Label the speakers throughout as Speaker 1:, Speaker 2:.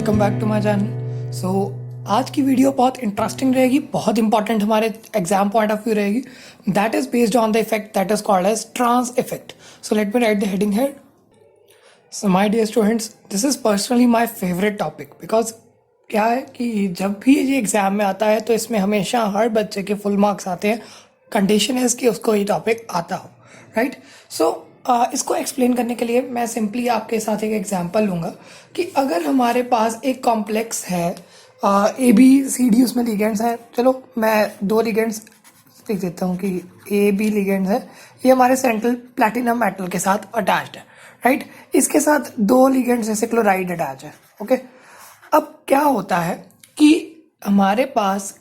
Speaker 1: Welcome back to my channel. आज की video बहुत इंटरेस्टिंग रहेगी, बहुत इंपॉर्टेंट हमारे एग्जाम पॉइंट ऑफ व्यू रहेगी। That is based on the effect that is called as trans effect. So let me write the heading here. So my dear students, this is personally my favourite topic because क्या है कि जब भी ये exam में आता है तो इसमें हमेशा हर बच्चे के फुल मार्क्स आते हैं। कंडीशन है कि उसको ये टॉपिक आता हो, राइट। सो इसको एक्सप्लेन करने के लिए मैं सिंपली आपके साथ एक एग्जांपल लूँगा कि अगर हमारे पास एक कॉम्प्लेक्स है, ए बी सी डी उसमें लिगेंड्स हैं। चलो मैं दो लिगेंड्स लिख देता हूँ कि ए बी लिगेंड्स है। ये हमारे सेंट्रल प्लैटिनम मेटल के साथ अटैच्ड है, राइट। इसके साथ दो लिगेंड्स जैसे क्लोराइड अटैच है, ओके। अब क्या होता है कि हमारे पास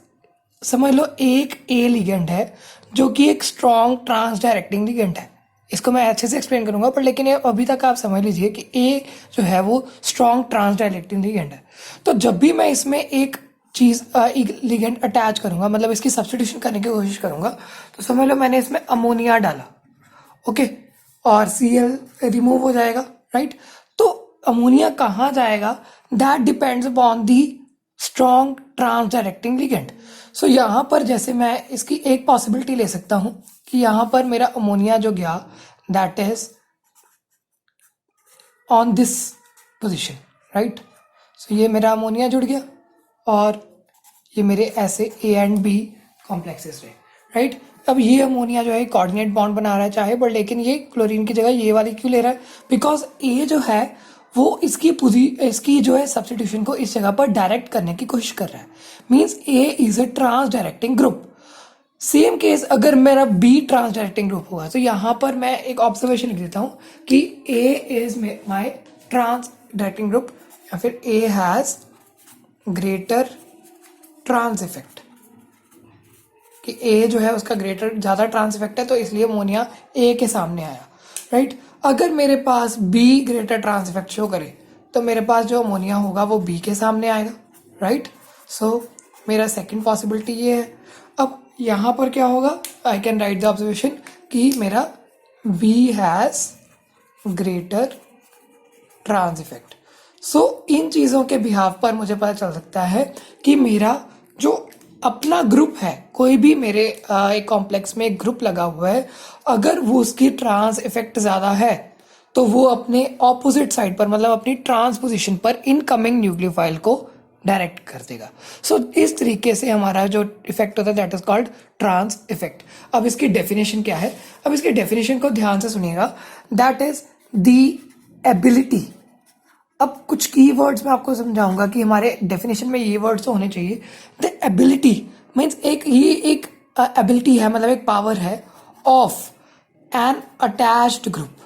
Speaker 1: समझ लो एक ए लिगेंड है जो कि एक स्ट्रॉन्ग ट्रांस डायरेक्टिंग लिगेंड है। इसको मैं अच्छे से एक्सप्लेन करूंगा, पर लेकिन ये अभी तक आप समझ लीजिए कि ए जो है वो स्ट्रॉन्ग ट्रांस डायरेक्टिंग लिगेंड है। तो जब भी मैं इसमें एक चीज़ एक लिगेंड अटैच करूंगा, मतलब इसकी सब्स्टिट्यूशन करने की कोशिश करूंगा, तो समझ लो मैंने इसमें अमोनिया डाला, ओके, और Cl रिमूव हो जाएगा, राइट। तो अमोनिया कहाँ जाएगा, that depends upon the strong trans directing ligand. So यहाँ पर जैसे मैं इसकी एक पॉसिबिलिटी ले सकता हूँ कि यहाँ पर मेरा अमोनिया जो गया that is on this position, right. So ये मेरा अमोनिया जुड़ गया और ये मेरे ऐसे ए एंड बी कॉम्प्लेक्सेस रहे, राइट। अब ये अमोनिया जो है कोऑर्डिनेट बॉन्ड बना रहा है चाहे, बट लेकिन ये क्लोरीन की जगह ये वाली क्यों ले रहा है, बिकॉज ए जो है वो इसकी जो है सब्स्टिट्यूशन को इस जगह पर डायरेक्ट करने की कोशिश कर रहा है। Means A is a trans directing group. Same case अगर मेरा बी ट्रांस डायरेक्टिंग ग्रुप हुआ तो यहाँ पर मैं एक ऑब्जर्वेशन लिख देता हूँ कि A is my trans directing group, या फिर A has greater trans effect, कि ए जो है उसका ग्रेटर ज़्यादा ट्रांस इफेक्ट है तो इसलिए अमोनिया ए के सामने आया, राइट। अगर मेरे पास B greater trans effect show करे तो मेरे पास जो अमोनिया होगा वो बी के सामने आएगा, राइट। सो मेरा सेकंड पॉसिबिलिटी ये है। अब यहाँ पर क्या होगा, I can write the observation कि मेरा B has greater trans effect. So इन चीज़ों के बिहाव पर मुझे पता चल सकता है कि मेरा जो अपना ग्रुप है, कोई भी मेरे एक कॉम्प्लेक्स में एक ग्रुप लगा हुआ है, अगर वो उसकी ट्रांस इफेक्ट ज़्यादा है तो वो अपने ऑपोजिट साइड पर, मतलब अपनी ट्रांस पोजिशन पर इनकमिंग न्यूक्लियोफाइल को डायरेक्ट कर देगा। सो इस तरीके से हमारा जो इफेक्ट होता है that is called trans effect. अब इसकी डेफिनेशन क्या है, अब इसकी डेफिनेशन को ध्यान से सुनिएगा। That is the ability. अब कुछ की वर्ड्स मैं आपको समझाऊंगा कि हमारे डेफिनेशन में ये वर्ड्स तो होने चाहिए। द एबिलिटी मीन्स ये एक एबिलिटी है, मतलब एक पावर है ऑफ एन अटैच्ड ग्रुप,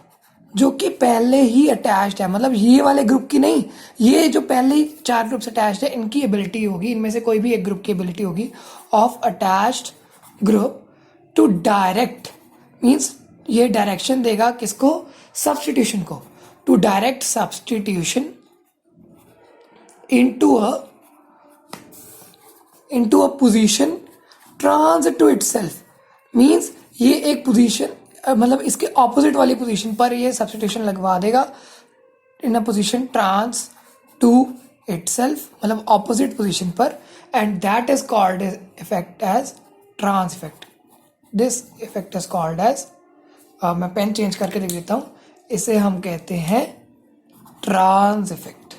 Speaker 1: जो कि पहले ही अटैच्ड है, मतलब ये वाले ग्रुप की नहीं, ये जो पहले ही चार ग्रुप से अटैच्ड है इनकी एबिलिटी होगी, इनमें से कोई भी एक ग्रुप की एबिलिटी होगी of attached group to direct. Means ये डायरेक्शन देगा किसको, सब्स्टिट्यूशन को, to direct substitution into a position trans to itself। Means ये एक पोजीशन, मतलब इसके ऑपोजिट वाली पोजीशन पर ये सब्स्टिट्यूशन लगवा देगा in a position trans to itself, मतलब ऑपोजिट पोजीशन पर, and that is called effect as trans effect. This effect is called as, मैं पेन चेंज करके लिख देता हूँ, इसे हम कहते हैं ट्रांस इफेक्ट,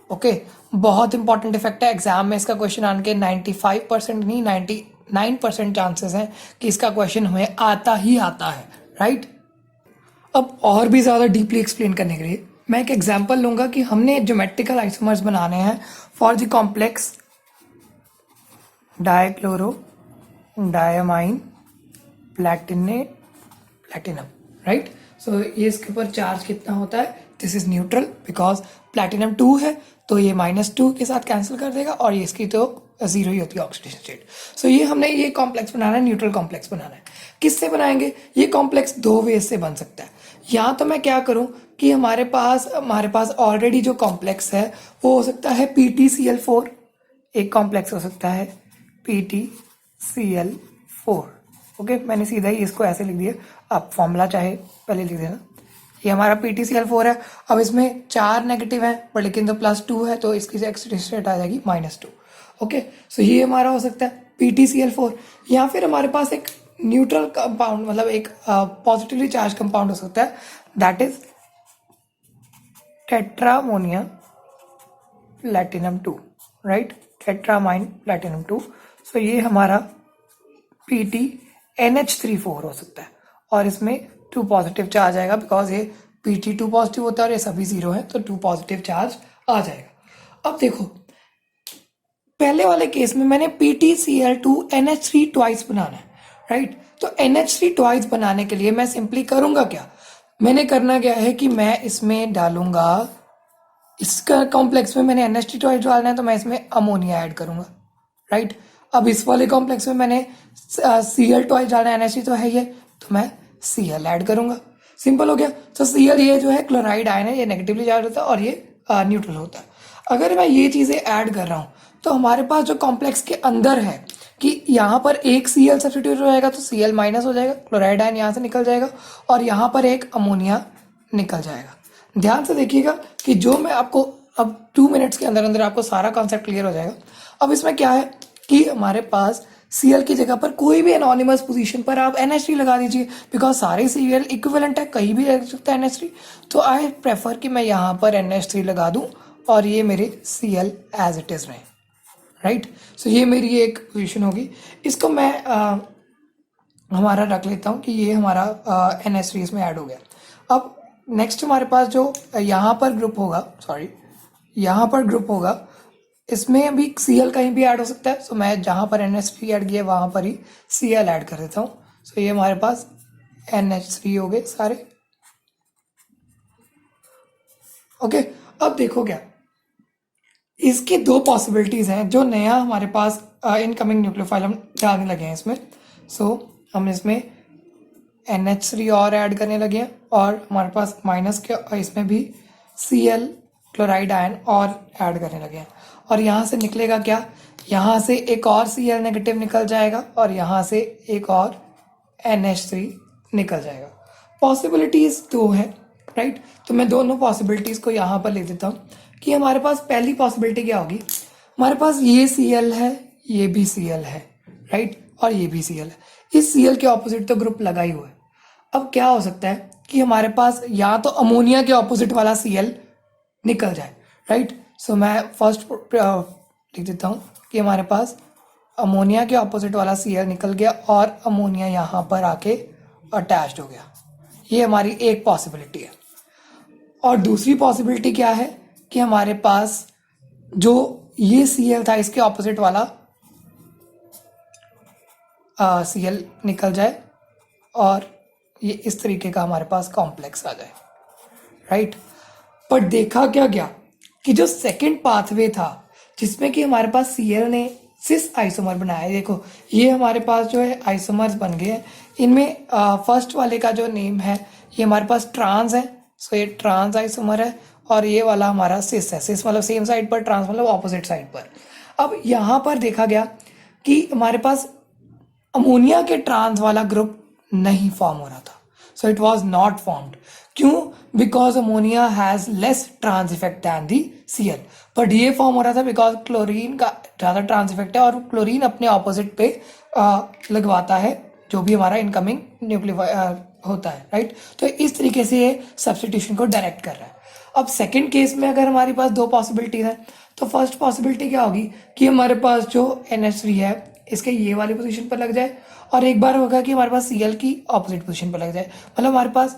Speaker 1: ओके। बहुत इंपॉर्टेंट इफेक्ट है, एग्जाम में इसका क्वेश्चन आने के 95% नहीं 99% चांसेस हैं कि इसका क्वेश्चन हमें आता ही आता है, राइट। अब और भी ज़्यादा डीपली एक्सप्लेन करने के लिए मैं एक एग्जांपल लूँगा कि हमने ज्योमेट्रिकल आइसोमर्स बनाने हैं for the complex dichloro diammine platinum, right. So ये इसके ऊपर चार्ज कितना होता है, this is neutral because platinum 2 है तो ये -2 के साथ कैंसिल कर देगा, और ये इसकी तो 0 ही होती है ऑक्सीडेशन स्टेट। सो ये हमने ये कॉम्प्लेक्स बनाना है, न्यूट्रल कॉम्प्लेक्स बनाना है। किससे बनाएंगे, ये कॉम्प्लेक्स दो वेज से बन सकता है। या तो मैं क्या करूं कि हमारे पास ऑलरेडी जो कॉम्प्लेक्स है वो हो सकता है PtCl4, एक कॉम्प्लेक्स हो सकता है PtCl4, ओके। मैंने सीधा ही इसको ऐसे लिख दिया, आप फॉर्मूला चाहे पहले लिख देना, ये हमारा PtCl4 है। अब इसमें 4 नेगेटिव है पर लेकिन तो +2 है तो इसकी एक्सिडेंट स्टेट आ जाएगी -2। ओके, सो ये हमारा हो सकता है PtCl4। या फिर हमारे पास एक न्यूट्रल कंपाउंड मतलब एक पॉजिटिवली चार्ज कंपाउंड हो सकता है, that is tetraammonia platinum 2, right, tetraammine platinum 2। So ये हमारा PtNH34 हो सकता है और इसमें 2 पॉजिटिव चार्ज आएगा बिकॉज ये Pt2 पॉजिटिव होता है और ये सभी 0 है तो 2 पॉजिटिव चार्ज आ जाएगा। अब देखो पहले वाले केस में मैंने PtCl2 NH3 ट्वाइस बनाना है, राइट। तो NH3 ट्वाइस बनाने के लिए मैं सिंपली करूंगा क्या, मैंने करना क्या है कि मैं इसमें डालूंगा, इसका कॉम्प्लेक्स में मैंने NH3 ट्वाइस डालना है तो मैं इसमें अमोनिया ऐड करूंगा, राइट। अब इस वाले कॉम्प्लेक्स में मैंने Cl ट्वाइस डालना है, NH3 तो है ये, तो मैं Cl ऐड करूंगा, सिंपल हो गया। तो Cl ये जो है क्लोराइड आयन है, ये नेगेटिवली चार्ज होता है और ये न्यूट्रल होता है। अगर मैं ये चीज़ें ऐड कर रहा हूँ तो हमारे पास जो कॉम्प्लेक्स के अंदर है कि यहाँ पर एक Cl सब्स्टिट्यूट हो जाएगा तो Cl माइनस हो जाएगा, क्लोराइड आयन यहाँ से निकल जाएगा और यहाँ पर एक अमोनिया निकल जाएगा। ध्यान से देखिएगा कि जो मैं आपको अब 2 मिनट्स के अंदर अंदर आपको सारा कॉन्सेप्ट क्लियर हो जाएगा। अब इसमें क्या है कि हमारे पास Cl की जगह पर कोई भी एनोनिमस पोजीशन पर आप NH3 लगा दीजिए बिकॉज सारे Cl इक्विवेलेंट है, कहीं भी लग सकता है NH3। तो आई प्रेफर कि मैं यहाँ पर NH3 लगा दूँ और ये मेरे Cl एज इट इज़ रहे, राइट। सो ये मेरी एक पोजीशन होगी। इसको मैं हमारा रख लेता हूँ कि ये हमारा NH3 इसमें ऐड हो गया। अब नेक्स्ट हमारे पास जो यहाँ पर ग्रुप होगा, सॉरी यहाँ पर ग्रुप होगा, इसमें भी Cl कहीं भी ऐड हो सकता है। सो मैं जहाँ पर NH3 ऐड किया वहाँ पर ही Cl ऐड कर देता हूँ। सो ये हमारे पास NH3 हो गए सारे। ओके, अब देखो क्या इसकी 2 पॉसिबिलिटीज़ हैं जो नया हमारे पास इनकमिंग न्यूक्लियोफाइल हम डालने लगे हैं इसमें। सो हम इसमें NH3 और ऐड करने लगे हैं और हमारे पास माइनस के इसमें भी Cl क्लोराइड आयन और ऐड करने लगे हैं और यहाँ से निकलेगा क्या, यहाँ से एक और Cl नेगेटिव निकल जाएगा और यहाँ से एक और NH3 निकल जाएगा। पॉसिबिलिटीज़ 2 है, राइट। तो मैं दोनों पॉसिबिलिटीज़ को यहाँ पर ले देता हूँ कि हमारे पास पहली पॉसिबिलिटी क्या होगी, हमारे पास ये Cl है, ये भी Cl है, राइट, और ये भी Cl है। इस Cl के ऑपोजिट तो ग्रुप लगा ही हुआ है। अब क्या हो सकता है कि हमारे पास या तो अमोनिया के ऑपोजिट वाला Cl निकल जाए, राइट। सो मैं फर्स्ट लिख देता हूँ कि हमारे पास अमोनिया के ऑपोजिट वाला Cl निकल गया और अमोनिया यहाँ पर आके अटैच्ड हो गया। ये हमारी एक पॉसिबिलिटी है। और दूसरी पॉसिबिलिटी क्या है कि हमारे पास जो ये Cl था इसके ऑपोजिट वाला Cl निकल जाए और ये इस तरीके का हमारे पास कॉम्प्लेक्स आ जाए, राइट। पर देखा क्या गया कि जो सेकंड पाथवे था जिसमें कि हमारे पास Cl ने सिस आइसोमर बनाया है, देखो ये हमारे पास जो है आइसोमर्स बन गए हैं। इनमें फर्स्ट वाले का जो नेम है ये हमारे पास ट्रांस है, सो ये ट्रांस आइसोमर है और ये वाला हमारा सिस है। सिस मतलब सेम साइड पर, ट्रांस मतलब ऑपोजिट साइड पर। अब यहाँ पर देखा गया कि हमारे पास अमोनिया के ट्रांस वाला ग्रुप नहीं फॉर्म हो रहा था, so it was not formed. क्यों? Because ammonia has less trans effect than the Cl। But ये फॉर्म हो रहा था बिकॉज क्लोरीन का ज़्यादा ट्रांस इफेक्ट है और क्लोरीन अपने ऑपोजिट पे लगवाता है जो भी हमारा इनकमिंग न्यूक्लियोफाइल होता है, राइट। तो इस तरीके से ये सब्स्टिट्यूशन को डायरेक्ट कर रहा है। अब सेकेंड केस में अगर हमारे पास 2 पॉसिबिलिटीज हैं तो फर्स्ट पॉसिबिलिटी क्या होगी कि हमारे पास जो NH3 है इसके ये वाली पोजीशन पर लग जाए और एक बार होगा कि हमारे पास Cl की ऑपोजिट पोजीशन पर लग जाए। मतलब हमारे पास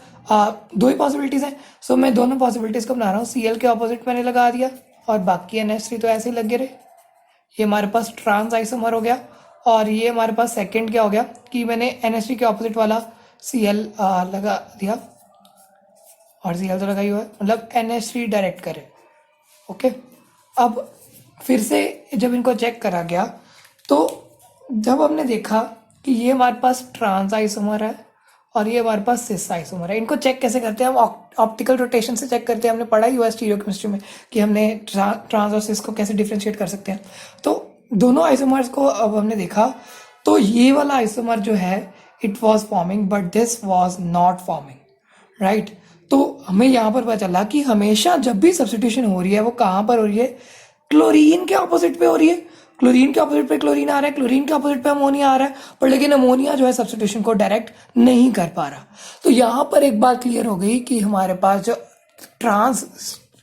Speaker 1: 2 ही पॉसिबिलिटीज हैं। सो मैं दोनों पॉसिबिलिटीज को बना रहा हूँ। Cl के ऑपोजिट मैंने लगा दिया और बाकी NH3 तो ऐसे ही लगे रहे। ये हमारे पास ट्रांस आइसोमर हो गया और ये हमारे पास सेकेंड क्या हो गया कि मैंने NH3 के ऑपोजिट वाला Cl लगा दिया और Cl तो लगा ही हुआ है, मतलब NH3 डायरेक्ट करे। ओके, अब फिर से जब इनको चेक करा गया तो जब हमने देखा कि ये हमारे पास ट्रांस आइसोमर है और ये हमारे पास सिस आइसोमर है। इनको चेक कैसे करते हैं हम? ऑप्टिकल रोटेशन से चेक करते हैं। हमने पढ़ा ही हुआ है स्टीरियोकेमिस्ट्री में कि हमने ट्रांस और सिस को कैसे डिफ्रेंशिएट कर सकते हैं। तो दोनों आइसोमर्स को अब हमने देखा तो ये वाला आइसोमर जो है it was forming but this was not forming, right. तो हमें यहाँ पर पता चला कि हमेशा जब भी सब्स्टिट्यूशन हो रही है वो कहाँ पर हो रही है, क्लोरीन के ऑपोजिट पे हो रही है। क्लोरीन के ऑपोजिट पे क्लोरीन आ रहा है, क्लोरीन के ऑपोजिट पे अमोनिया आ रहा है, पर लेकिन अमोनिया जो है सब्स्टिट्यूशन को डायरेक्ट नहीं कर पा रहा। तो यहाँ पर एक बात क्लियर हो गई कि हमारे पास जो ट्रांस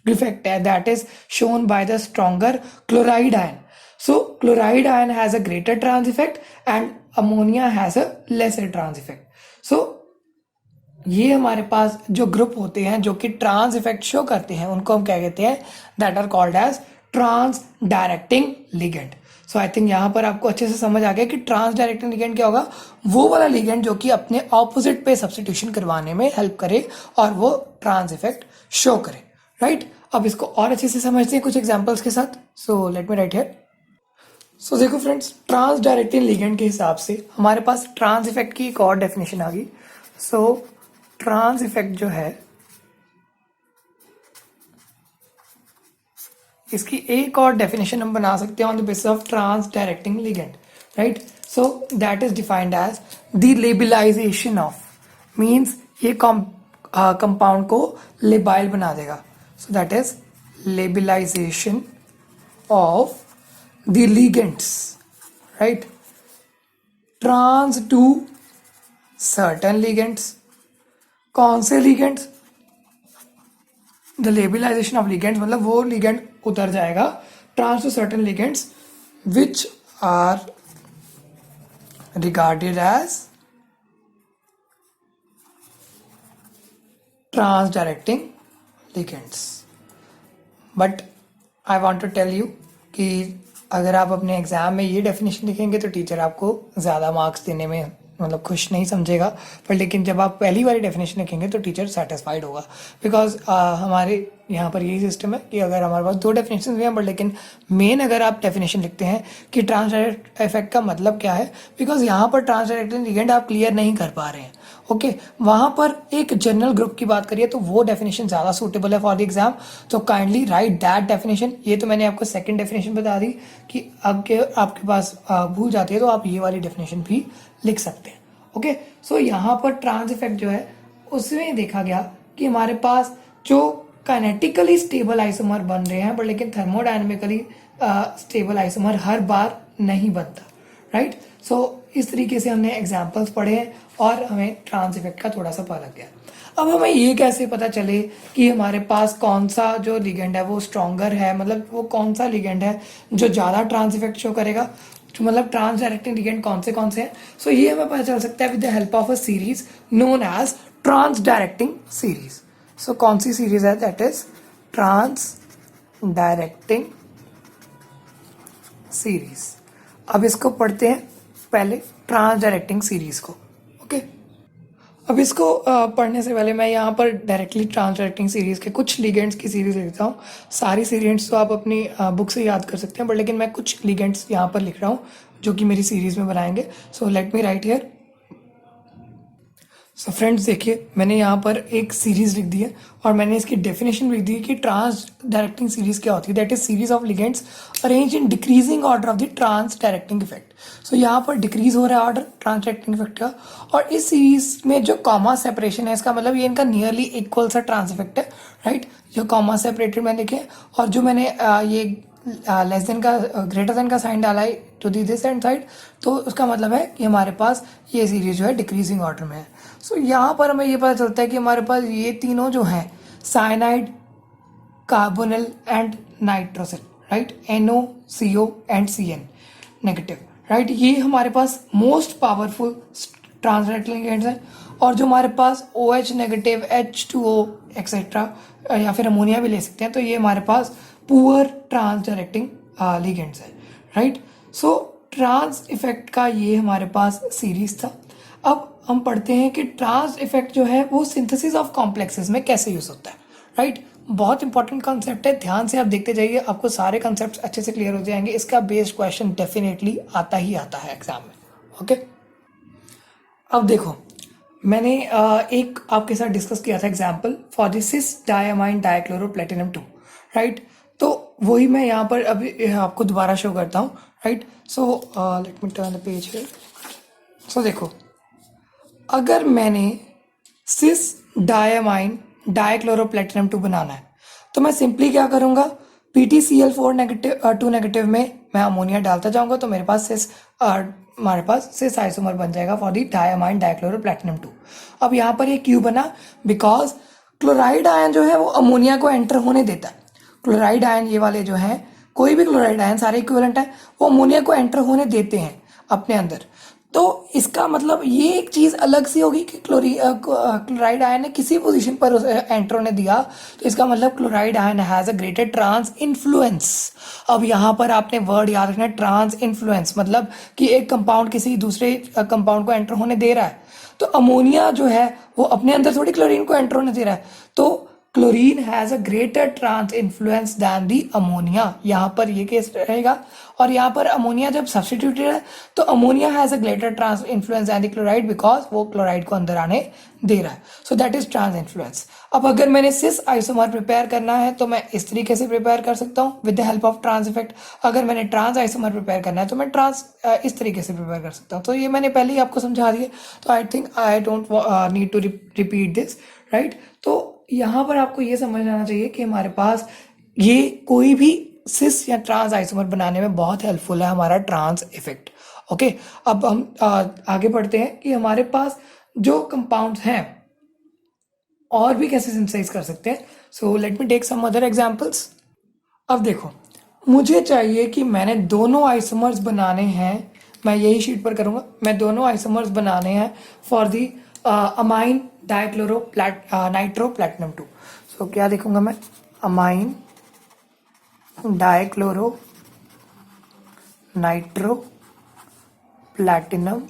Speaker 1: डिफेक्ट है that is shown by the stronger chloride ion. So chloride ion has a greater trans effect and ammonia has a lesser trans effect. So ये हमारे पास जो ग्रुप होते हैं जो कि ट्रांस इफेक्ट शो करते हैं उनको हम क्या कहते हैं, that are called as trans directing ligand. So I think यहाँ पर आपको अच्छे से समझ आ गया कि ट्रांस डायरेक्टिंग लिगेंड क्या होगा, वो वाला लिगेंड जो कि अपने ऑपोजिट पे सब्स्टिट्यूशन करवाने में हेल्प करे और वो ट्रांस इफेक्ट शो करे, राइट। अब इसको और अच्छे से समझते हैं कुछ एग्जाम्पल्स के साथ। So let me write here. So देखो फ्रेंड्स, ट्रांस डायरेक्टिंग लिगेंड के हिसाब से हमारे पास ट्रांस इफेक्ट की एक और डेफिनेशन आ गई। सो ट्रांस इफेक्ट जो है इसकी एक और डेफिनेशन हम बना सकते हैं on the basis of trans directing ligand, right. So that is defined as the labilization of, means ये कंपाउंड को लेबाइल बना देगा। So that is labilization of the ligands, right, trans to certain ligands। कौन से ligands? the labelization of ligands मतलब वो ligand उतर जाएगा trans to certain ligands which are regarded as trans directing ligands। but I want to tell you कि अगर आप अपने एग्जाम में ये डेफिनेशन लिखेंगे तो टीचर आपको ज़्यादा मार्क्स देने में मतलब खुश नहीं समझेगा, पर लेकिन जब आप पहली बारी डेफिनेशन लिखेंगे तो टीचर सेटिस्फाइड होगा। बिकॉज हमारे यहाँ पर यही सिस्टम है कि अगर हमारे पास दो डेफिनेशन भी हैं बट लेकिन मेन अगर आप डेफिनेशन लिखते हैं कि ट्रांस डायरेक्ट इफेक्ट का मतलब क्या है, बिकॉज यहाँ पर ट्रांस डायरेक्टिंग लिगेंड आप क्लियर नहीं कर पा रहे हैं, ओके वहाँ पर एक जनरल ग्रुप की बात करिए तो वो डेफिनेशन ज़्यादा सूटेबल है फॉर द एग्जाम। तो काइंडली राइट दैट डेफिनेशन। ये तो मैंने आपको सेकंड डेफिनेशन बता दी कि आपके पास भूल जाती है तो आप ये वाली डेफिनेशन भी लिख सकते हैं, ओके। सो यहाँ पर ट्रांस इफेक्ट जो है उसमें देखा गया कि हमारे पास जो काइनेटिकली स्टेबल आइसोमर बन रहे हैं बट लेकिन थर्मोडायनेमिकली स्टेबल आइसोमर हर बार नहीं बनता, राइट। सो इस तरीके से हमने एग्जाम्पल्स पढ़े हैं और हमें ट्रांस इफेक्ट का थोड़ा सा पता लग गया। अब हमें ये कैसे पता चले कि हमारे पास कौन सा जो लिगेंड है वो स्ट्रॉन्गर है, मतलब वो कौन सा लिगेंड है जो ज़्यादा ट्रांस इफेक्ट शो करेगा, तो मतलब ट्रांस डायरेक्टिंग लिगेंड कौन से हैं। सो ये हमें पता चल सकता है with the help of a series known as trans directing series. So कौन सी सीरीज है, that is trans directing series. अब इसको पढ़ते हैं पहले ट्रांस डायरेक्टिंग सीरीज को, ओके। अब इसको पढ़ने से पहले मैं यहाँ पर डायरेक्टली ट्रांस डायरेक्टिंग सीरीज के कुछ लिगेंड्स की सीरीज लिखता हूँ। सारी सीरीज तो आप अपनी बुक से याद कर सकते हैं बट लेकिन मैं कुछ लिगेंड्स यहाँ पर लिख रहा हूँ जो कि मेरी सीरीज में बनाएंगे। सो let me write here. So friends देखिए, मैंने यहाँ पर एक सीरीज लिख दी है और मैंने इसकी डेफिनेशन लिख दी है कि ट्रांस डायरेक्टिंग सीरीज क्या होती है, that is series of ligands arrange in decreasing order of the trans directing effect. So यहाँ पर डिक्रीज हो रहा है ऑर्डर ट्रांस डायरेक्टिंग इफेक्ट का, और इस सीरीज में जो कॉमा सेपरेशन है इसका मतलब ये इनका नियरली इक्वल सा ट्रांस इफेक्ट है, राइट। जो कॉमा सेपरेटेड मैंने लिखे और जो मैंने ये लेस देन का ग्रेटर देन का साइन डाला है to the this end side, तो उसका मतलब है कि हमारे पास ये सीरीज जो है डिक्रीजिंग ऑर्डर में है। सो यहाँ पर हमें ये पता चलता है कि हमारे पास ये तीनों जो हैं cyanide, carbonyl and nitrosyl, right, NOCO and CN negative, right, ये हमारे पास most powerful trans directing ligands हैं। और जो हमारे पास OH नेगेटिव, H2O एक्सेट्रा या फिर अमोनिया भी ले सकते हैं, तो ये हमारे पास पुअर ट्रांस डायरेक्टिंग लिगेंड्स है, राइट। सो ट्रांस इफेक्ट का ये हमारे पास सीरीज था। अब हम पढ़ते हैं कि ट्रांस इफेक्ट जो है वो सिंथेसिस ऑफ कॉम्प्लेक्सेस में कैसे यूज होता है, राइट। बहुत इंपॉर्टेंट कॉन्सेप्ट है, ध्यान से आप देखते जाइए, आपको सारे कॉन्सेप्ट्स अच्छे से क्लियर हो जाएंगे। इसका बेस्ड क्वेश्चन डेफिनेटली आता ही आता है एग्जाम में, ओके। अब देखो, मैंने एक आपके साथ डिस्कस किया था example for the cis diamine dichloro platinum 2, right. तो वही मैं यहाँ पर अभी आपको दोबारा शो करता हूँ, right. So let me turn the page here. So देखो, अगर मैंने सिस डायमाइन डाइक्लोरोप्लेटिनम 2 बनाना है, तो मैं सिंपली क्या करूँगा, PtCl4 नेगेटिव 2 नेगेटिव में मैं अमोनिया डालता जाऊँगा, तो मेरे पास हमारे पास सिस आइसोमर बन जाएगा फॉर दी डायमाइन डाइक्लोरोप्लेटिनम 2। अब यहाँ पर ये क्यों बना, बिकॉज क्लोराइड आयन जो है वो अमोनिया को एंटर होने देता है। क्लोराइड आयन ये वाले जो हैं, कोई भी क्लोराइड आयन सारे इक्विवेलेंट हैं, वो अमोनिया को एंटर होने देते हैं अपने अंदर। तो इसका मतलब ये एक चीज़ अलग सी होगी कि क्लोराइड आयन ने किसी पोजीशन पर एंटर होने दिया, तो इसका मतलब chloride ion has a greater trans influence. अब यहाँ पर आपने वर्ड याद रखना है, ट्रांस इन्फ्लुएंस, मतलब कि एक कंपाउंड किसी दूसरे कंपाउंड को एंटर होने दे रहा है, तो अमोनिया जो है वो अपने अंदर थोड़ी क्लोरीन को एंटर होने दे रहा है, तो chlorine has a greater trans influence than the ammonia, यहाँ पर ये केस रहेगा। और यहाँ पर अमोनिया जब सब्सटीट्यूटेड है, तो ammonia has a greater trans influence than the chloride, because वो क्लोराइड को अंदर आने दे रहा है, so that is trans influence. अब अगर मैंने सिस आइसोमर प्रिपेयर करना है, तो मैं इस तरीके से प्रिपेयर कर सकता हूँ with the help of trans effect. अगर मैंने ट्रांस आइसोमर प्रिपेयर करना है, तो मैं ट्रांस इस तरीके से प्रिपेयर कर सकता हूँ। तो ये मैंने पहले ही आपको समझा दिया, तो I think I don't need to repeat this, right. तो यहाँ पर आपको ये समझ आना चाहिए कि हमारे पास ये कोई भी सिस या ट्रांस आइसोमर बनाने में बहुत हेल्पफुल है हमारा ट्रांस इफेक्ट। ओके, अब हम आगे बढ़ते हैं कि हमारे पास जो कंपाउंड्स हैं और भी कैसे सिंथेसाइज कर सकते हैं। So let me take some other examples. अब देखो, मुझे चाहिए कि मैंने दोनों आइसोमर्स बनाने हैं, मैं यही शीट पर करूँगा, मैं दोनों आइसोमर्स बनाने हैं फॉर दी अमाइन नाइट्रोप्लेटिनम 2। सो क्या लिखूँगा मैं, amine dichloro nitro platinum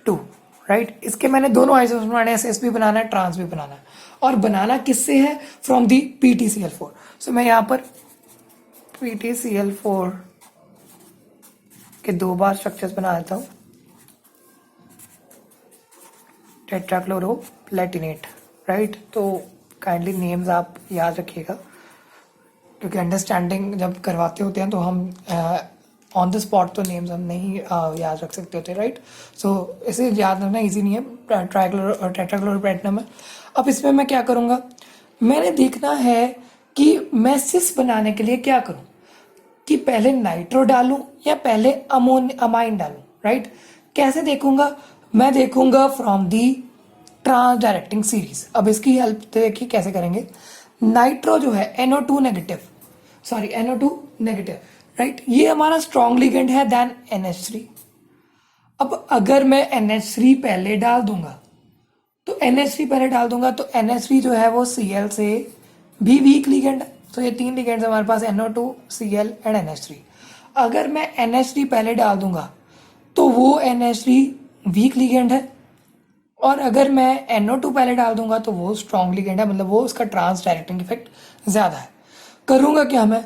Speaker 1: 2, right. इसके मैंने दोनों आइसोमर्स बनाने हैं, एस भी बनाना है, ट्रांस भी बनाना है, और बनाना किससे है, फ्रॉम दी PtCl4। सो मैं यहाँ पर PtCl4 के 2 बार स्ट्रक्चर्स बना देता हूँ, टेट्राक्लोरोप्लेटिनेट, राइट। तो काइंडली नेम्स आप याद रखिएगा, क्योंकि अंडरस्टैंडिंग जब करवाते होते हैं तो हम ऑन द स्पॉट तो नेम्स हम नहीं याद रख सकते होते, राइट। सो इसे याद रखना इजी नहीं है, टेट्राक्लोरोप्लेटिनम है। अब इसमें मैं क्या करूँगा, मैंने देखना है कि मैं सिस बनाने के लिए क्या करूँ, कि पहले नाइट्रो डालूं या पहले अमाइन डालूं, राइट। कैसे देखूंगा, मैं देखूंगा from the trans directing series. अब इसकी हेल्प देखिए कैसे करेंगे। नाइट्रो जो है NO2 negative, sorry NO2 negative, right, ये हमारा स्ट्रॉन्ग लिगेंड है देन NH3। अब अगर मैं NH3 पहले डाल दूंगा, तो NH3 पहले डाल दूंगा, तो NH3 जो है वो Cl से भी वीक लिगेंड है। तो ये 3 लिगेंड्स हमारे पास, NO2, Cl एंड NH3। अगर मैं NH3 पहले डाल दूंगा, तो वो NH3 वीक लिगेंड है, और अगर मैं NO2 पहले डाल दूंगा, तो वो स्ट्रॉन्ग लिगेंड है, मतलब वो उसका ट्रांस डायरेक्टिंग इफेक्ट ज़्यादा है। करूँगा क्या मैं,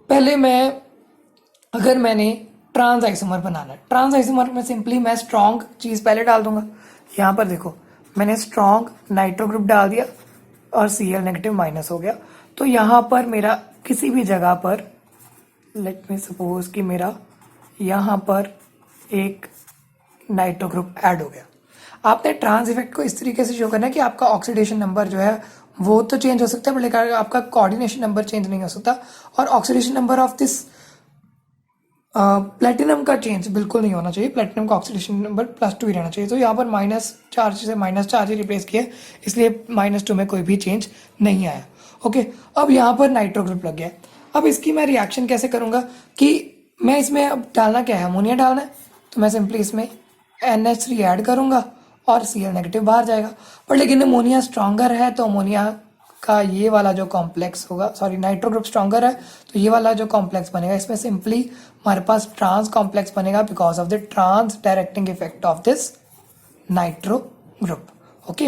Speaker 1: पहले मैं, अगर मैंने ट्रांस आइसोमर बनाना है, ट्रांस आइसोमर में सिंपली मैं स्ट्रॉन्ग चीज़ पहले डाल दूंगा। यहाँ पर देखो, मैंने स्ट्रॉन्ग नाइट्रो ग्रुप डाल दिया और Cl नेगेटिव माइनस हो गया। तो यहाँ पर मेरा किसी भी जगह पर, लेट मी सपोज कि मेरा यहाँ पर एक नाइट्रो ग्रुप ऐड हो गया। आपने ट्रांस इफेक्ट को इस तरीके से शो करना है कि आपका ऑक्सीडेशन नंबर जो है वो तो चेंज हो सकता है, लेकिन आपका कोऑर्डिनेशन नंबर चेंज नहीं हो सकता, और oxidation number of this platinum का चेंज बिल्कुल नहीं होना चाहिए। प्लेटिनम का ऑक्सीडेशन नंबर +2 ही रहना चाहिए। तो यहाँ पर -4 से -4 ही रिप्लेस किया, इसलिए -2 में कोई भी चेंज नहीं आया। ओके, अब यहाँ पर नाइट्रो ग्रुप लग गया। अब इसकी मैं रिएक्शन कैसे करूँगा, कि मैं इसमें अब डालना क्या है, अमोनिया डालना है, तो मैं सिंपली इसमें NH3 ऐड करूँगा और Cl नेगेटिव बाहर जाएगा। पर लेकिन अमोनिया स्ट्रॉन्गर है, तो अमोनिया का ये वाला जो कॉम्प्लेक्स होगा, सॉरी नाइट्रो ग्रुप स्ट्रॉन्गर है, तो ये वाला जो कॉम्प्लेक्स बनेगा, इसमें सिंपली हमारे पास ट्रांस कॉम्प्लेक्स बनेगा because of the trans directing effect of this nitro group. Okay,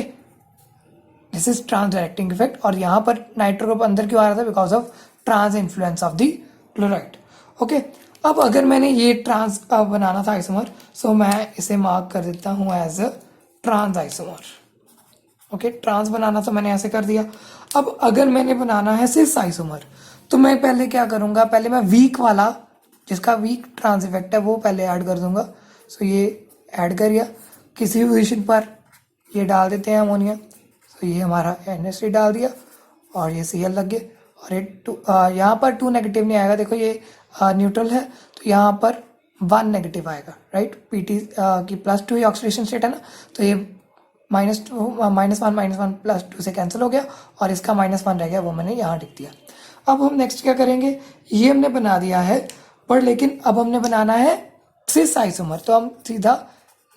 Speaker 1: this is trans directing effect, और यहाँ पर नाइट्रो ग्रुप अंदर क्यों आ रहा था, because of trans influence of the chloride. Okay, अब अगर मैंने ये ट्रांस बनाना था आइसोमर, सो मैं इसे मार्क कर देता हूँ as a trans isomer. Okay, trans बनाना तो मैंने ऐसे कर दिया। अब अगर मैंने बनाना है सिस आइसोमर, तो मैं पहले क्या करूँगा, पहले मैं वीक वाला, जिसका वीक ट्रांस इफेक्ट है, वो पहले ऐड कर दूंगा। सो ये ऐड कर दिया, किसी भी पोजीशन पर ये डाल देते हैं अमोनिया। तो ये हमारा NH3 डाल दिया और ये Cl लग गए और ये यहाँ पर 2 नेगेटिव नहीं आएगा, देखो ये न्यूट्रल है तो यहाँ पर 1 नेगेटिव आएगा, राइट। Pt की +2 ये ऑक्सीडेशन स्टेट है ना, तो ये -1 +2 से कैंसिल हो गया और इसका -1 रह गया, वो मैंने यहाँ लिख दिया। अब हम नेक्स्ट क्या करेंगे, ये हमने बना दिया है, पर लेकिन अब हमने बनाना है सिस आइसोमर, तो हम सीधा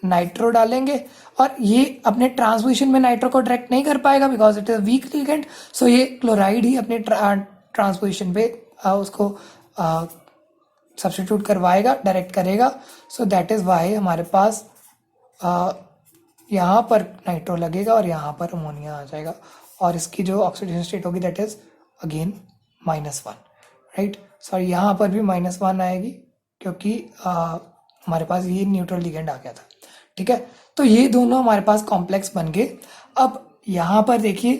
Speaker 1: नाइट्रो डालेंगे और ये अपने ट्रांसपोजिशन में नाइट्रो को डायरेक्ट नहीं कर पाएगा because it is weak ligand, so ये क्लोराइड ही अपने ट्रांसपोजिशन पे उसको सब्स्टिट्यूट करवाएगा, डायरेक्ट करेगा। सो दैट इज वाई हमारे पास यहाँ पर नाइट्रो लगेगा और यहाँ पर अमोनिया आ जाएगा और इसकी जो ऑक्सीडेशन स्टेट होगी that is again -1, right. Sorry यहाँ पर भी -1 आएगी क्योंकि हमारे पास ये न्यूट्रल लिगेंड आ गया था, ठीक है। तो ये दोनों हमारे पास कॉम्प्लेक्स बन गए। अब यहाँ पर देखिए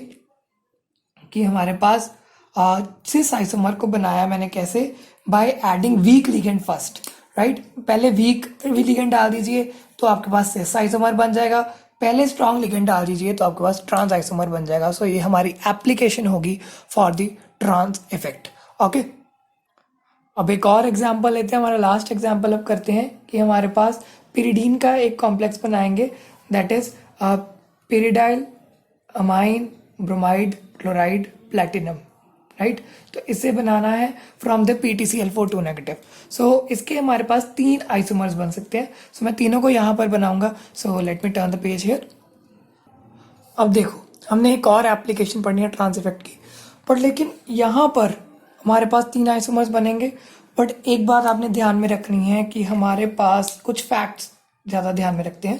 Speaker 1: कि हमारे पास सिस आइसोमर को बनाया मैंने कैसे, by adding week ligand first, right. पहले वीक लिगेंड डाल दीजिए तो आपके पास सिस आइसोमर बन जाएगा, पहले स्ट्रॉन्ग लिगेंड डाल दीजिए तो आपके पास ट्रांस आइसोमर बन जाएगा। सो ये हमारी एप्लीकेशन होगी for the trans effect, okay. अब एक और एग्जाम्पल लेते हैं, हमारा लास्ट एग्जाम्पल अब करते हैं कि हमारे पास पिरिडीन का एक कॉम्प्लेक्स बनाएंगे that is pyridyl amine bromide chloride platinum, right. तो इसे बनाना है फ्रॉम द PtCl4 2 नेगेटिव। सो इसके हमारे पास 3 आइसोमर्स बन सकते हैं। सो मैं तीनों को यहाँ पर बनाऊंगा। सो let me turn the page here. अब देखो हमने एक और एप्लीकेशन पढ़नी है ट्रांस इफेक्ट की, पर लेकिन यहाँ पर हमारे पास 3 आइसोमर्स बनेंगे। बट एक बात आपने ध्यान में रखनी है कि हमारे पास कुछ फैक्ट्स ज़्यादा ध्यान में रखते हैं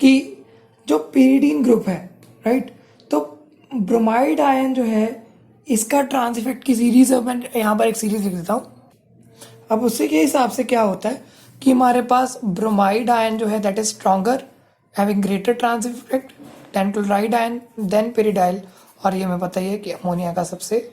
Speaker 1: कि जो पिरिडीन ग्रुप है, राइट, तो ब्रोमाइड आयन जो है इसका ट्रांस इफेक्ट की सीरीज है, मैं यहाँ पर एक सीरीज लिख देता हूँ। अब उसी के हिसाब से क्या होता है कि हमारे पास ब्रोमाइड आयन जो है that is stronger having greater trans effect than chloride ion than pyridyl, और ये हमें पता ही है कि अमोनिया का सबसे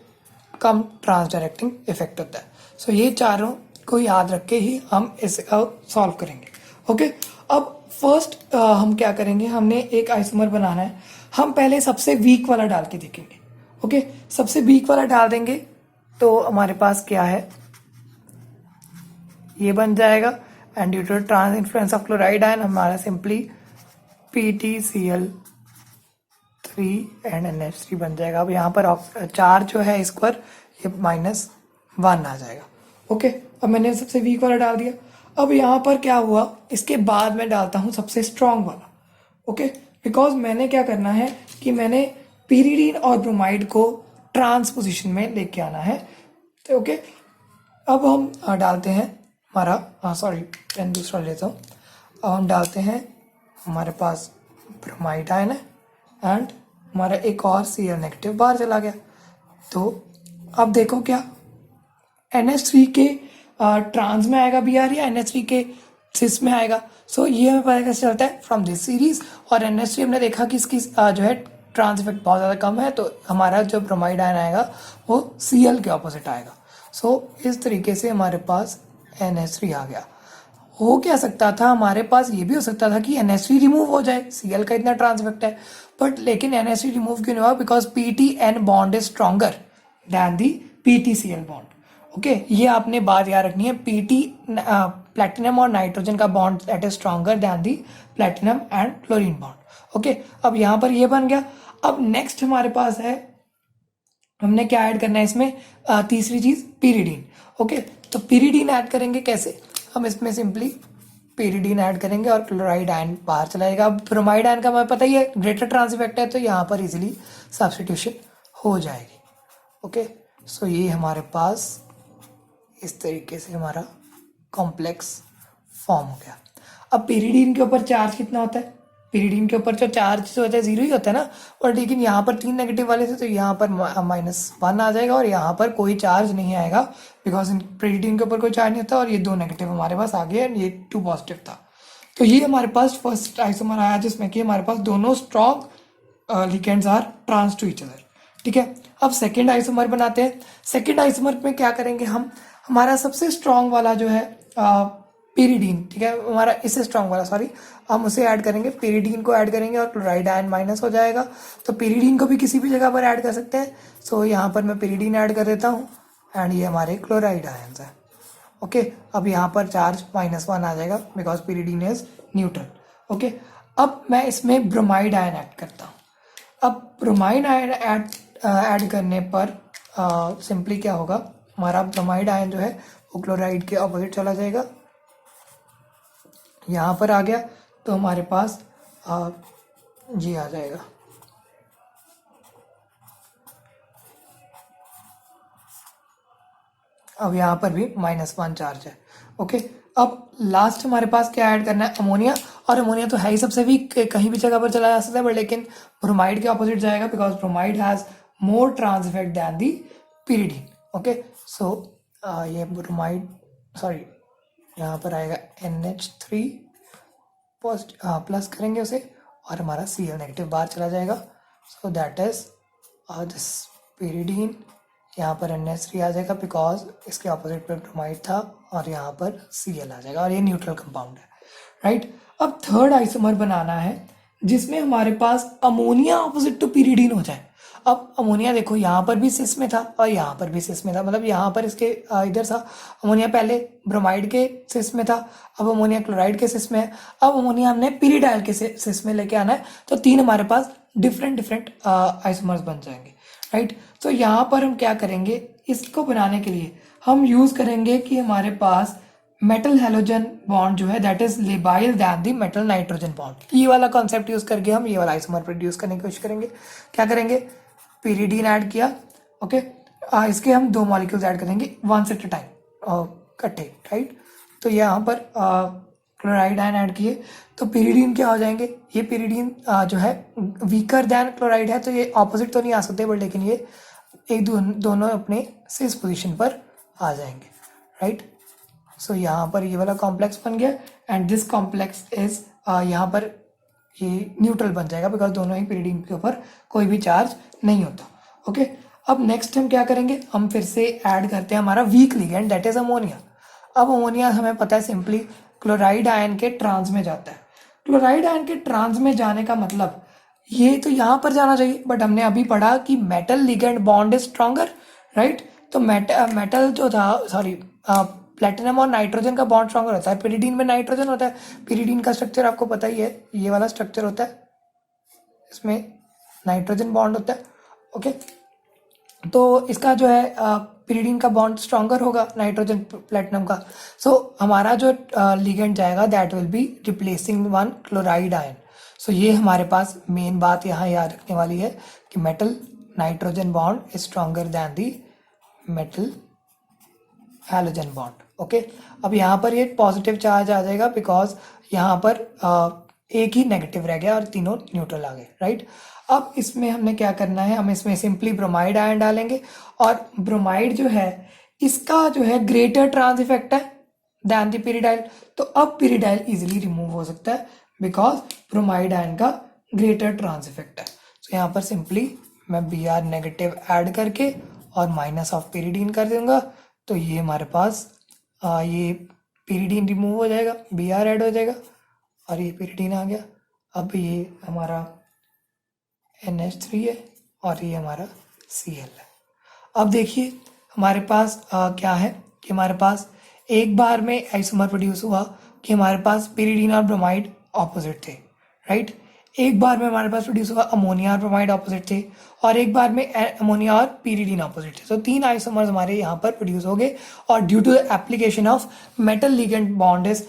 Speaker 1: कम ट्रांस डायरेक्टिंग इफेक्ट होता है। सो ये चारों को याद रख के ही हम इसे सॉल्व करेंगे, ओके। अब फर्स्ट हम क्या करेंगे, हमने एक आइसोमर बनाना है। हम पहले सबसे वीक वाला डाल के देखेंगे, ओके। सबसे वीक वाला डाल देंगे तो हमारे पास क्या है, ये बन जाएगा and due to trans influence of chloride ion हमारा सिंपली PtCl3 एंड NH3 बन जाएगा। अब यहाँ पर चार्ज जो है इस पर ये -1 आ जाएगा, ओके। अब मैंने सबसे वीक वाला डाल दिया। अब यहाँ पर क्या हुआ, इसके बाद मैं डालता हूँ सबसे स्ट्रॉन्ग वाला, ओके। बिकॉज मैंने क्या करना है कि मैंने पिरिडीन और ब्रोमाइड को ट्रांस पोजिशन में लेके आना है, तो ओके। अब हम डालते हैं हमारा सॉरी पेन दूसरा लेता हूँ। अब हम डालते हैं, हमारे पास ब्रोमाइड आयन है एंड हमारा एक और Cl नेगेटिव बाहर चला गया। तो अब देखो क्या NH3 के ट्रांस में आएगा Br या NH3 के सिस में आएगा। सो ये हमें पता कैसे चलता है फ्रॉम दिस सीरीज। और NH3 हमने देखा कि इसकी जो है ट्रांस इफेक्ट बहुत ज़्यादा कम है, तो हमारा जो ब्रोमाइड आयन आएगा वो Cl के ऑपोजिट आएगा। सो इस तरीके से हमारे पास NH3 आ गया। हो क्या सकता था, हमारे पास ये भी हो सकता था कि NH3 रिमूव हो जाए, Cl का इतना ट्रांस इफेक्ट है, बट लेकिन NH3 रिमूव क्यों नहीं हुआ, because PTN bond is stronger than the PtCl bond, okay. ये आपने बात याद रखनी है, प्लैटिनम और नाइट्रोजन का bond that is stronger than the platinum and chlorine bond, okay. अब यहाँ पर ये बन गया। अब नेक्स्ट हमारे पास है, हमने क्या ऐड करना है इसमें, तीसरी चीज पिरिडीन, ओके। तो पिरिडीन ऐड करेंगे कैसे, हम इसमें सिंपली पिरिडीन ऐड करेंगे और क्लोराइड आयन बाहर चलाएगा। ब्रोमाइड आयन का हमें पता ही है ग्रेटर ट्रांस इफेक्ट है, तो यहाँ पर इजीली सब्स्टिट्यूशन हो जाएगी, ओके। सो ये हमारे पास इस तरीके से हमारा कॉम्प्लेक्स फॉर्म हो गया। अब पिरिडीन के ऊपर चार्ज कितना होता है, पिरिडीन के ऊपर जो चार्ज जो होता है 0 ही होता है ना, और लेकिन यहाँ पर 3 नेगेटिव वाले थे तो यहाँ पर -1 आ जाएगा और यहाँ पर कोई चार्ज नहीं आएगा बिकॉज पिरिडीन के ऊपर कोई चार्ज नहीं होता, और ये 2 नेगेटिव हमारे पास आ गए एंड ये 2 पॉजिटिव था। तो ये हमारे पास फर्स्ट आइसोमर आया जिसमें कि हमारे पास दोनों strong ligands are trans to each other, ठीक है। अब सेकेंड आइसोमर बनाते हैं। सेकेंड आइसोमर में क्या करेंगे हम, हमारा सबसे स्ट्रॉन्ग वाला जो है पिरिडीन, ठीक है, हमारा इससे स्ट्रॉन्ग वाला, सॉरी, हम उसे ऐड करेंगे, पिरिडीन को ऐड करेंगे और क्लोराइड आयन माइनस हो जाएगा। तो पिरिडीन को भी किसी भी जगह पर ऐड कर सकते हैं। सो यहाँ पर मैं पिरिडीन ऐड कर देता हूँ एंड ये हमारे क्लोराइड आयन्स है। ओके, अब यहाँ पर चार्ज -1 आ जाएगा because pyridine is neutral. Okay, अब मैं इसमें ब्रोमाइड आयन ऐड करता हूँ। अब ब्रोमाइड आयन ऐड करने पर सिंपली क्या होगा, हमारा ब्रोमाइड आयन जो है वो क्लोराइड के ऑपोजिट चला जाएगा, यहाँ पर आ गया, तो हमारे पास जी आ जाएगा। अब यहाँ पर भी -1 चार्ज है। ओके, अब लास्ट हमारे पास क्या ऐड करना है, अमोनिया। और अमोनिया तो है ही सबसे वीक, कहीं भी जगह पर चला जा सकता है, बट लेकिन ब्रोमाइड के ऑपोजिट जाएगा because bromide has more trans effect than the pyridine. Okay, so ये ब्रोमाइड, सॉरी, यहाँ पर आएगा NH3 प्लस करेंगे उसे और हमारा Cl नेगेटिव बाहर चला जाएगा। सो दैट इज दिस पिरिडीन, यहाँ पर NH3 आ जाएगा बिकॉज इसके ऑपोजिट पर ब्रोमाइड था और यहाँ पर Cl आ जाएगा और ये न्यूट्रल कंपाउंड है, राइट। अब थर्ड आइसोमर बनाना है जिसमें हमारे पास अमोनिया ऑपोजिट टू पिरिडीन हो जाए। अब अमोनिया देखो यहाँ पर भी सिस में था और यहाँ पर भी सिस में था, मतलब यहाँ पर इसके इधर था अमोनिया, पहले ब्रोमाइड के सिस में था, अब अमोनिया क्लोराइड के सिस में है। अब अमोनिया हमने पिरिडाइल के सिस में लेके आना है, तो 3 हमारे पास डिफरेंट आइसोमर्स बन जाएंगे, राइट। तो यहाँ पर हम क्या करेंगे, इसको बनाने के लिए हम यूज करेंगे कि हमारे पास मेटल हेलोजन बॉन्ड जो है that is labile than the metal nitrogen bond. ये वाला कॉन्सेप्ट यूज करके हम ये वाला आइसोमर प्रोड्यूस करने की कोशिश करेंगे। क्या करेंगे, पिरिडीन ऐड किया, ओके, इसके हम 2 मॉलिक्यूल्स ऐड करेंगे वंस एट अ टाइम इकट्ठे, राइट। तो यहाँ पर क्लोराइड आयन ऐड किए, तो पिरिडीन क्या हो जाएंगे, ये पिरिडीन जो है वीकर दैन क्लोराइड है, तो ये ऑपोजिट तो नहीं आ सकते, बट लेकिन ये एक दोनों अपने सिस पोजीशन पर आ जाएंगे, राइट। सो यहाँ पर ये वाला कॉम्प्लेक्स बन गया एंड दिस कॉम्प्लेक्स इज यहाँ पर ये न्यूट्रल बन जाएगा बिकॉज दोनों ही पिरिडीन के ऊपर कोई भी चार्ज नहीं होता। ओके, अब नेक्स्ट हम क्या करेंगे, हम फिर से ऐड करते हैं हमारा week ligand that is ammonia. अब अमोनिया हमें पता है सिंपली क्लोराइड आयन के ट्रांस में जाता है। क्लोराइड आयन के ट्रांस में जाने का मतलब ये तो यहाँ पर जाना चाहिए, बट हमने अभी पढ़ा कि metal ligand bond is stronger, right. तो मेटल जो था, सॉरी, प्लेटिनम और नाइट्रोजन का बॉन्ड स्ट्रॉन्गर होता है, पिरिडीन में नाइट्रोजन होता है। पिरिडीन का स्ट्रक्चर आपको पता ही है, ये वाला स्ट्रक्चर होता है, इसमें नाइट्रोजन बॉन्ड होता है। ओके, तो इसका जो है पिरिडीन का बॉन्ड स्ट्रॉन्गर होगा नाइट्रोजन प्लेटिनम का। सो हमारा जो लिगेंड जाएगा that will be replacing 1 chloride ion. So ये हमारे पास मेन बात यहाँ याद रखने वाली है कि metal nitrogen bond is stronger then the metal halogen bond. Okay, अब यहाँ पर ये पॉजिटिव चार्ज आ जाएगा बिकॉज यहाँ पर एक ही नेगेटिव रह गया और तीनों न्यूट्रल आ गए, राइट। अब इसमें हमने क्या करना है, हम इसमें सिंपली ब्रोमाइड आयन डालेंगे और ब्रोमाइड जो है इसका जो है ग्रेटर ट्रांस इफेक्ट है दैन दी पिरिडाइल। तो अब पिरिडाइल इजीली रिमूव हो सकता है बिकॉज ब्रोमाइड आयन का ग्रेटर ट्रांस इफेक्ट है। तो यहाँ पर सिंपली मैं Br नेगेटिव ऐड करके और माइनस ऑफ पिरिडीन कर दूंगा, तो ये हमारे पास ये पिरिडीन रिमूव हो जाएगा, Br ऐड हो जाएगा और ये पिरिडीन आ गया। अब ये हमारा NH3 है और ये हमारा Cl है। अब देखिए हमारे पास क्या है कि हमारे पास एक बार में आइसोमर प्रोड्यूस हुआ कि हमारे पास पिरिडीन और ब्रोमाइड ऑपोजिट थे, राइट। एक बार में हमारे पास प्रोड्यूस हुआ अमोनिया और ब्रोमाइड ऑपोजिट थे और एक बार में अमोनिया और पिरिडीन ऑपोजिट थे। तो 3 आइसोमर्स हमारे यहाँ पर प्रोड्यूस हो गए और due to the application of metal ligand bond is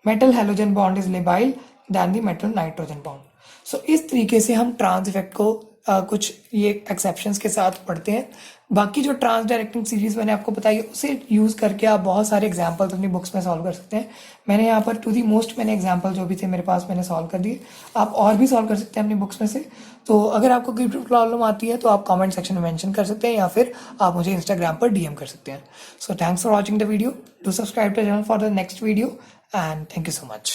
Speaker 1: metal halogen bond is labile than the metal nitrogen bond. So इस तरीके से हम ट्रांस इफेक्ट को कुछ ये एक्सेप्शंस के साथ पढ़ते हैं। बाकी जो ट्रांस डायरेक्टिंग सीरीज मैंने आपको बताई है उसे यूज़ करके आप बहुत सारे एग्जाम्पल्स अपनी बुक्स में सॉल्व कर सकते हैं। मैंने यहाँ पर टू दी मोस्ट मैंने एग्जाम्पल जो भी थे मेरे पास मैंने सॉल्व कर दिए, आप और भी सॉल्व कर सकते हैं अपनी बुक्स में से। तो अगर आपको कोई प्रॉब्लम आती है तो आप कमेंट सेक्शन में मेंशन कर सकते हैं या फिर आप मुझे इंस्टाग्राम पर DM कर सकते हैं। So thanks for watching the video, do subscribe to channel for the next video and thank you so much.